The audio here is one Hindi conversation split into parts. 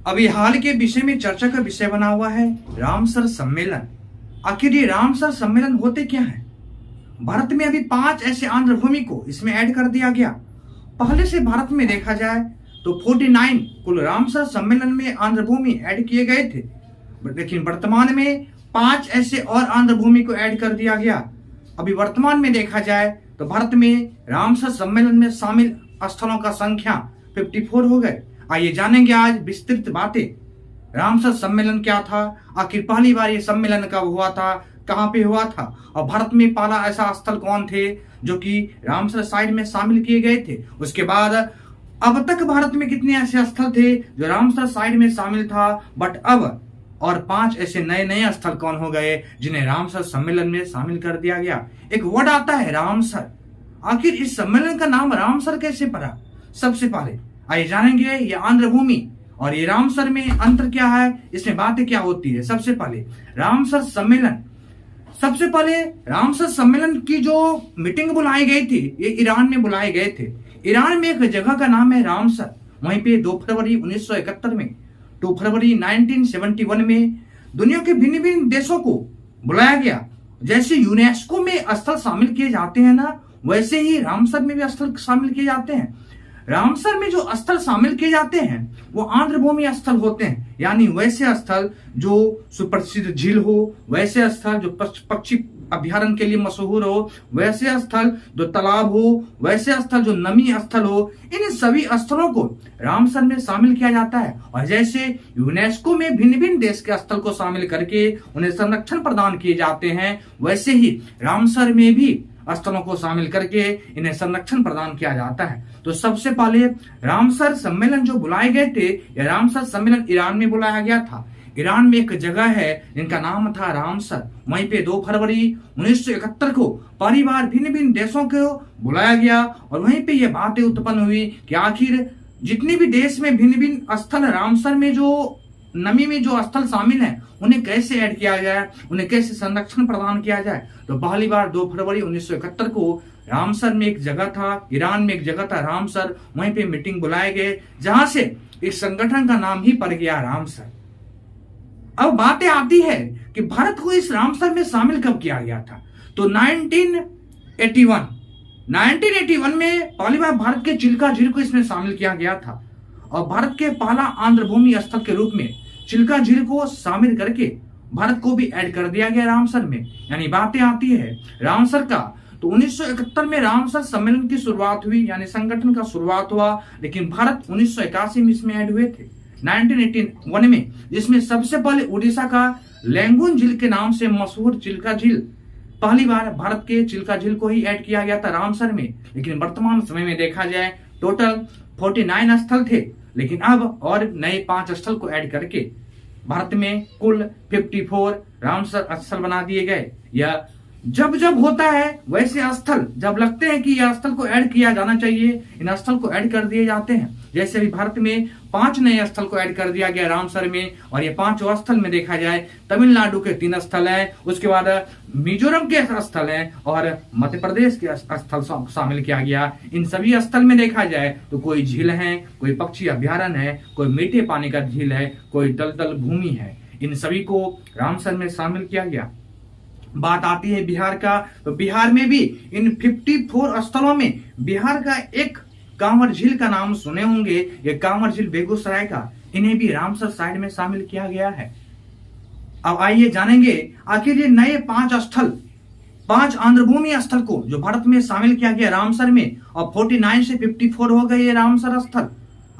अभी हाल के विषय में चर्चा का विषय बना हुआ है रामसर सम्मेलन। आखिर ये रामसर सम्मेलन होते क्या है? भारत में अभी 5 ऐसे आंध्र भूमि को इसमें ऐड कर दिया गया। पहले से भारत में देखा जाए तो 49 कुल रामसर सम्मेलन में आंध्र भूमि ऐड किए गए थे, लेकिन वर्तमान में 5 ऐसे और आंध्र भूमि को ऐड कर दिया गया। अभी वर्तमान में देखा जाए तो भारत में रामसर सम्मेलन में शामिल स्थलों का संख्या 54 हो गए। आइए जानेंगे आज विस्तृत बातें। रामसर सम्मेलन क्या था, आखिर पहली बार ये सम्मेलन कब हुआ था, कहां पे हुआ था, और भारत में पहला ऐसा स्थल कौन थे जो कि रामसर साइट में शामिल किए गए थे। उसके बाद अब तक भारत में कितने ऐसे स्थल थे जो रामसर साइट में शामिल था, बट अब और 5 ऐसे नए नए स्थल कौन हो गए जिन्हें रामसर सम्मेलन में शामिल कर दिया गया। एक वर्ड आता है रामसर। आखिर इस सम्मेलन का नाम रामसर कैसे पड़ा? सबसे पहले आइए जानेंगे ये आंध्र भूमि और ये रामसर में अंतर क्या है, इसमें बातें क्या होती है। सबसे पहले रामसर सम्मेलन, सबसे पहले रामसर सम्मेलन की जो मीटिंग बुलाई गई थी ये ईरान में बुलाए गए थे। ईरान में एक जगह का नाम है रामसर। वहीं पे 2 फरवरी 1971 में, 2 फरवरी 1971 में दुनिया के भिन्न भिन्न देशों को बुलाया गया। जैसे यूनेस्को में स्थल शामिल किए जाते हैं ना, वैसे ही रामसर में भी स्थल शामिल किए जाते हैं। रामसर में जो स्थल शामिल किए जाते हैं वो आंध्र भूमि स्थल होते हैं, यानी वैसे स्थल जो सुप्रसिद्ध झील हो, वैसे स्थल जो पक्षी अभ्यारण्य के लिए मशहूर हो, वैसे स्थल जो तालाब हो, वैसे स्थल जो नमी स्थल हो, इन सभी स्थलों को रामसर में शामिल किया जाता है। और जैसे यूनेस्को में भिन्न भिन्न देश के स्थल को शामिल करके उन्हें संरक्षण प्रदान किए जाते हैं, वैसे ही रामसर में भी स्थलों को शामिल करके इन्हें संरक्षण प्रदान किया जाता है। तो सबसे पहले रामसर सम्मेलन जो बुलाए गए थे, यह रामसर सम्मेलन ईरान में बुलाया गया था। ईरान में एक जगह है जिनका नाम था रामसर। वहीं पे 2 फरवरी 1971 को पहली बार भिन्न भिन्न देशों को बुलाया गया और वहीं पे यह बातें उत्पन्न हुई कि आखिर जितने भी देश में भिन्न भिन्न स्थल रामसर में जो नमी में जो स्थल शामिल हैं उन्हें कैसे ऐड किया जाए, उन्हें कैसे संरक्षण प्रदान किया जाए। तो पहली बार 2 फरवरी 1971 को रामसर में एक जगह था, ईरान में एक जगह था रामसर, वहीं पे मीटिंग बुलाए गए जहां से इस संगठन का नाम ही पड़ गया रामसर। अब बातें आती है कि भारत को इस रामसर में शामिल कब किया गया था। तो 1981 में पहली बार भारत के चिल्का झील को इसमें शामिल किया गया था और भारत के पहला आंध्र भूमि स्थल के रूप में चिल्का झील को शामिल करके भारत को भी ऐड कर दिया गया रामसर में। यानी बातें आती है रामसर का। तो 1971 में रामसर सम्मेलन की शुरुआत हुई, यानी संगठन का शुरुआत हुआ, लेकिन भारत 1981 में इसमें ऐड हुए थे। 1981 में जिसमें सबसे पहले उड़ीसा का लैंगून झील के नाम से मशहूर चिल्का झील, पहली बार भारत के चिल्का झील को ही ऐड किया गया था रामसर में। लेकिन वर्तमान समय में देखा जाए टोटल 49 स्थल थे, लेकिन अब और नए 5 स्थल को ऐड करके भारत में कुल 54 रामसर स्थल बना दिए गए। यह जब जब होता है वैसे स्थल जब लगते हैं कि यह स्थल को ऐड किया जाना चाहिए, इन स्थल को ऐड कर दिए जाते हैं। जैसे अभी भारत में 5 नए स्थल को ऐड कर दिया गया रामसर में, और ये 5 स्थल में देखा जाए तमिलनाडु के 3 स्थल हैं, उसके बाद मिजोरम के स्थल हैं और मध्य प्रदेश के स्थल शामिल किया गया। इन सभी स्थल में देखा जाए तो कोई झील है, कोई पक्षी अभ्यारण्य है, कोई मीठे पानी का झील है, कोई दलदल भूमि है। इन सभी को रामसर में शामिल किया गया। बात आती है बिहार का, तो बिहार में भी इन 54 स्थलों में बिहार का एक कांवर झील का नाम सुने होंगे, ये कांवर झील बेगूसराय का, इन्हें भी रामसर साइड में शामिल किया गया है। अब आइए जानेंगे आखिर ये नए 5 स्थल, 5 आंध्र भूमि स्थल को जो भारत में शामिल किया गया रामसर में, और 49 से 54 हो गए ये रामसर स्थल।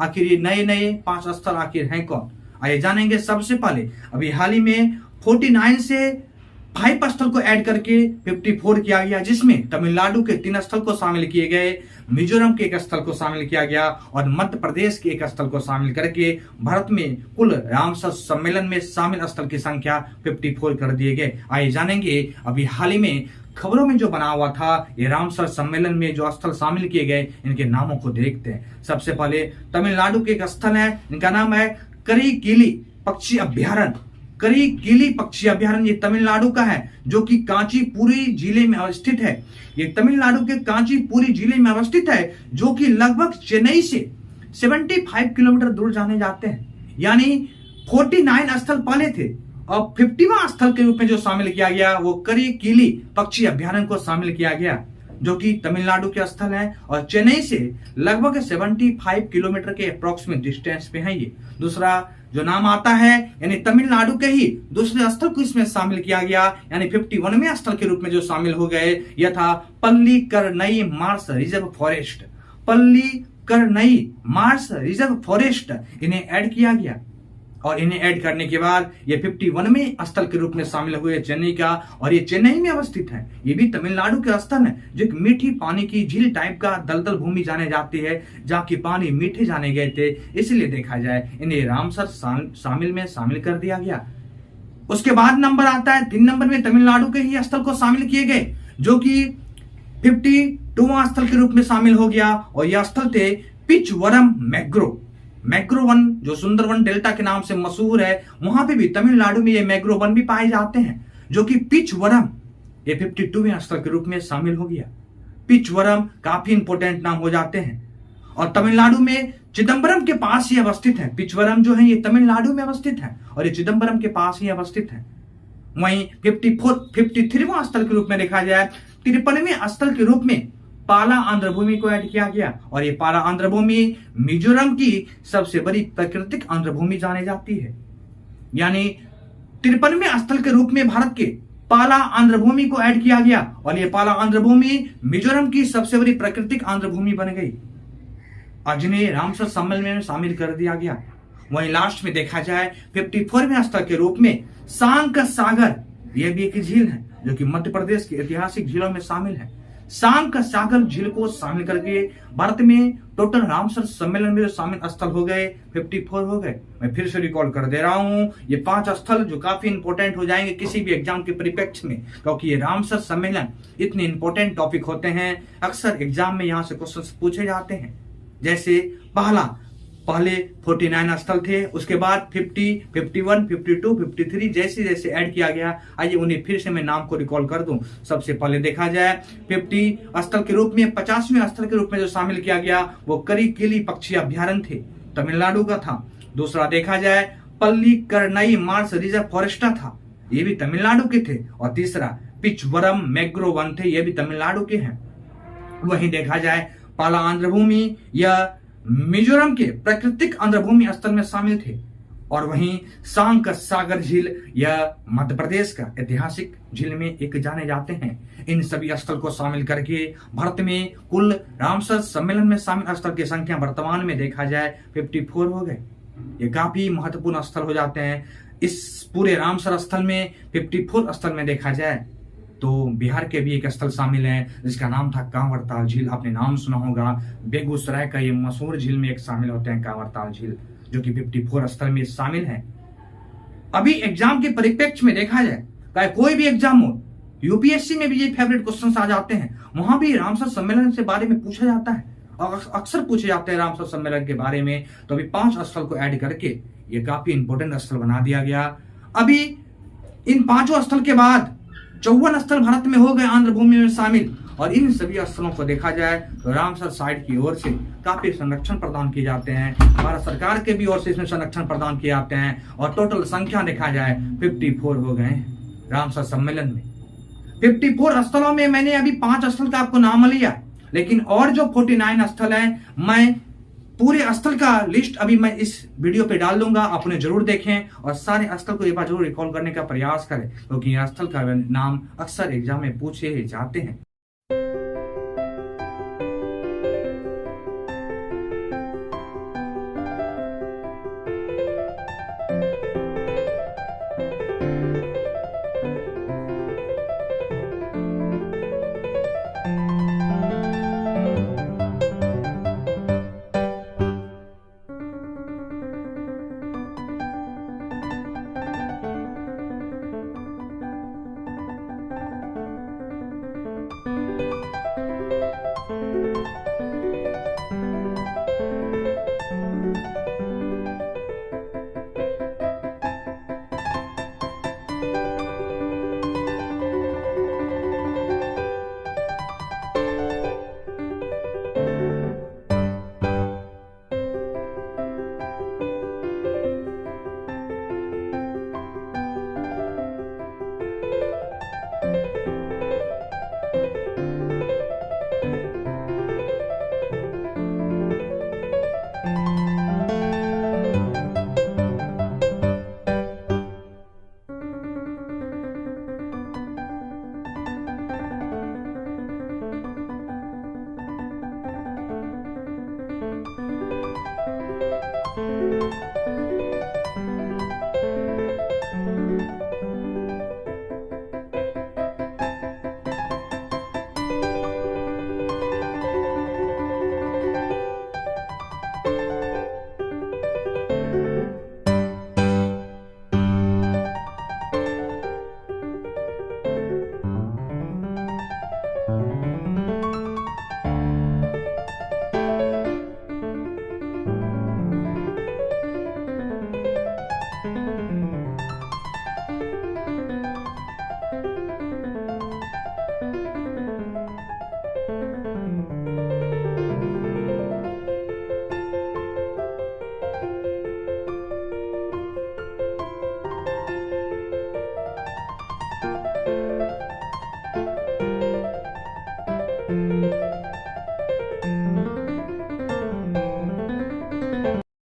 आखिर ये नए नए 5 स्थल आखिर हैं कौन, आइए जानेंगे। सबसे पहले अभी हाल ही में 49 से 5 स्थल को ऐड करके 54 किया गया, जिसमें तमिलनाडु के 3 स्थल को शामिल किए गए, मिजोरम के 1 स्थल को शामिल किया गया और मध्य प्रदेश के 1 स्थल को शामिल करके भारत में कुल रामसर सम्मेलन में शामिल स्थल की संख्या 54 कर दिए गए। आइए जानेंगे अभी हाल ही में खबरों में जो बना हुआ था ये रामसर सम्मेलन में जो स्थल शामिल किए गए, इनके नामों को देखते हैं। सबसे पहले तमिलनाडु के 1 स्थल है, इनका नाम है करिकिली पक्षी अभ्यारण्य। करिकिली पक्षी अभ्यारण्य ये तमिलनाडु का है, जो कि कांचीपुरी जिले में अवस्थित है। ये तमिलनाडु के कांचीपुरी जिले में अवस्थित है, जो कि लगभग चेन्नई से 75 किलोमीटर दूर जाने जाते हैं। यानी 49 स्थल पहले थे और 50वां स्थल के रूप में जो शामिल किया गया वो करिकिली पक्षी अभ्यारण्य को शामिल किया गया, जो कि तमिलनाडु के स्थल है और चेन्नई से लगभग 75 किलोमीटर के अप्रोक्सीमेट डिस्टेंस पे है। ये दूसरा जो नाम आता है, यानी तमिलनाडु के ही दूसरे स्थल को इसमें शामिल किया गया, यानी 51वें स्थल के रूप में जो शामिल हो गए, यह था Pallikaranai Mars reserve forest. Pallikaranai Mars reserve forest इन्हें ऐड किया गया और इन्हें ऐड करने के बाद ये 51वें स्थल के रूप में शामिल हुए चेन्नई का, और ये चेन्नई में अवस्थित है। ये भी तमिलनाडु के स्थल है, जो एक मीठी पानी की झील टाइप का दलदल भूमि जाने जाती है, जहाँ की पानी मीठे जाने गए थे, इसलिए देखा जाए इन्हें रामसर शामिल कर दिया गया। उसके बाद नंबर आता है 3 नंबर में तमिलनाडु के ही स्थल को शामिल किए गए, जो कि 52वां स्थल के रूप में शामिल हो गया, और यह स्थल थे पिचवरम मैग्रो वन, जो सुंदरवन डेल्टा के नाम से मशहूर है। वहां पे भी तमिलनाडु में ये मैग्रो वन भी पाए जाते हैं, जो कि पिचवरम ये 52वें स्थल के रूप में शामिल हो गया। पिचवरम काफी इंपोर्टेंट नाम हो जाते हैं और तमिलनाडु में चिदम्बरम के पास ही अवस्थित है। पिचवरम जो है ये तमिलनाडु में अवस्थित है और ये चिदम्बरम के पास ही अवस्थित है। वहीं 53वां स्थल के रूप में देखा जाए, 53वें स्थल के रूप में पाला आंध्र भूमि को ऐड किया गया, और ये पाला आंध्र भूमि मिजोरम की सबसे बड़ी प्राकृतिक आंध्र भूमि जानी जाती है। यानी 53वें स्थल के रूप में भारत के पाला आंध्र भूमि को ऐड किया गया, और ये पाला आंध्र भूमि मिजोरम की सबसे बड़ी प्राकृतिक आंध्र भूमि बन गई, जिन्हें रामसर सम्मेलन में शामिल कर दिया गया। वहीं लास्ट में देखा जाए 54वें स्थल के रूप में सांक सागर, यह भी एक झील है जो कि मध्य प्रदेश की ऐतिहासिक झीलों में शामिल है। सांक सागर झील को शामिल करके भारत में टोटल रामसर सम्मेलन में जो शामिल स्थल हो गए 54 हो गए। मैं फिर से रिकॉल कर दे रहा हूं, ये 5 स्थल जो काफी इंपोर्टेंट हो जाएंगे किसी भी एग्जाम के परिप्रेक्ष्य में, क्योंकि ये रामसर सम्मेलन इतने इंपोर्टेंट टॉपिक होते हैं, अक्सर एग्जाम में यहाँ से क्वेश्चन पूछे जाते हैं। जैसे पहले 49 स्थल थे, उसके बाद 50, 51, 52, 53 जैसे जैसे ऐड किया गया। आइए उन्हें फिर से मैं नाम को रिकॉल कर दूं। सबसे पहले देखा जाए 50 स्थल के रूप में 50वें स्थल के रूप में जो शामिल किया गया वो करिकिली पक्षी अभ्यारण्य थे, तमिलनाडु का था। दूसरा देखा जाए पल्लीकरनई मार्स रिजर्व फॉरेस्ट था, ये भी तमिलनाडु के थे। और तीसरा पिचवरम मैग्रो वन थे, ये भी तमिलनाडु के हैं। वहीं देखा जाए पाला आंध्र भूमि या मिजोरम के प्राकृतिक आंध्र भूमि स्थल में शामिल थे, और वहीं सांक सागर झील या मध्य प्रदेश का ऐतिहासिक झील में एक जाने जाते हैं। इन सभी स्थल को शामिल करके भारत में कुल रामसर सम्मेलन में शामिल स्थल की संख्या वर्तमान में देखा जाए 54 हो गए। ये काफी महत्वपूर्ण स्थल हो जाते हैं। इस पूरे रामसर स्थल में 54 स्थल में देखा जाए तो बिहार के भी एक स्थल शामिल है जिसका नाम था कांवरताल झील, आपने नाम सुना होगा। बेगूसराय का ये मशहूर झील में एक शामिल होते हैं कांवरताल झील, जो कि 54 स्थल में शामिल है। अभी एग्जाम के परिप्रेक्ष्य में देखा जाए, चाहे कोई भी एग्जाम हो, यूपीएससी में भी ये फेवरेट क्वेश्चंस आ जाते हैं, वहां भी रामसर सम्मेलन के बारे में पूछा जाता है और अक्सर पूछे जाते हैं रामसर सम्मेलन के बारे में। तो अभी 5 स्थल को ऐड करके ये काफी इंपोर्टेंट स्थल बना दिया गया। अभी इन 5 स्थल के बाद 54 स्थल भारत में हो गए आंध्र भूमि में शामिल, और इन सभी स्थलों को देखा जाए तो रामसर साइट की ओर से काफी संरक्षण प्रदान किए जाते हैं, भारत सरकार के भी ओर से इसमें संरक्षण प्रदान किए जाते हैं, और टोटल संख्या देखा जाए 54 हो गए हैं रामसर सम्मेलन में। 54 स्थलों में मैंने अभी 5 स्थल का आपको नाम लिया, लेकिन और जो 49 स्थल है, मैं पूरे स्थल का लिस्ट अभी मैं इस वीडियो पे डाल दूंगा, आप उन्हें जरूर देखें और सारे स्थल को एक बार जरूर रिकॉल करने का प्रयास करें, क्योंकि यह स्थल का नाम अक्सर एग्जाम में पूछे जाते हैं।